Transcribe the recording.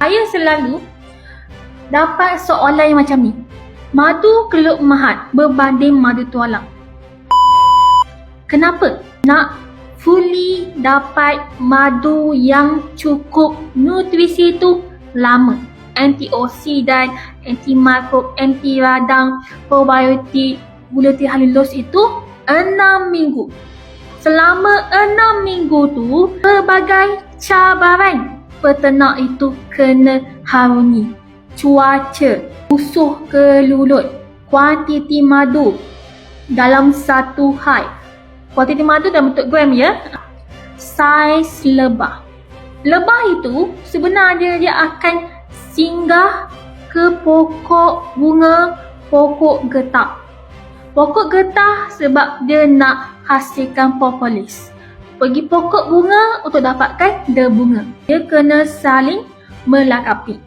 Saya selalu dapat soalan yang macam ni. Madu Keluk Mahat berbanding madu tualang. Kenapa? Nak fully dapat madu yang cukup nutrisi tu lama. Antioksidan, anti mikrop, anti radang, probiotik, gula tihalulus itu 6 minggu. Selama 6 minggu tu, pelbagai cabaran peternak itu kena harungi. Cuaca, musuh kelulut, kuantiti madu dalam satu hive. Kuantiti madu dalam bentuk gram ya. Saiz lebah. Lebah itu sebenarnya dia akan singgah ke pokok bunga, pokok getah. Pokok getah sebab dia nak hasilkan propolis. Pergi pokok bunga untuk dapatkan debunga. Dia kena saling melengkapi.